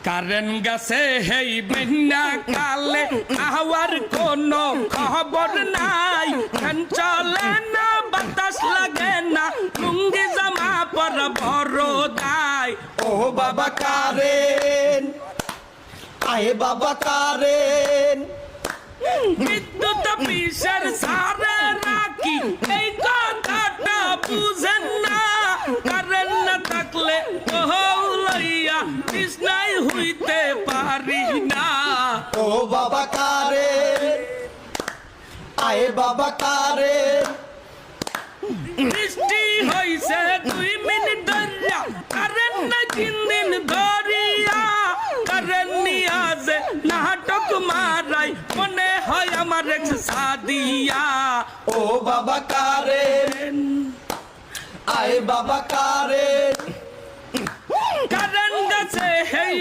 current গাছে হেই বেন্না কালে hour কোনো খবর নাই ফ্যান চলে না বাতাস লাগে না লুঙ্গি জামা পর বড় দায় ও বাবা কারেন আয়ে বাবা কারেন বিদ্যুৎ অফিসের সারে রাখি এই কথাটা বুঝেন না কারেন না থাকলে লইয়া কৃষ্ণাই হইতে পারি না ও বাবা কারেন আয়ে বাবা কারেন বৃষ্টি হইছে 2 মিনিট ধরিয়া কারেন না 3 দিন ধরিয়া কারেন নিয়া যে নাটক মারাই মনে হয় আমার এক সাদিয়া ও বাবা কারেন আয়ে বাবা কারেন কারেন গাছে হেই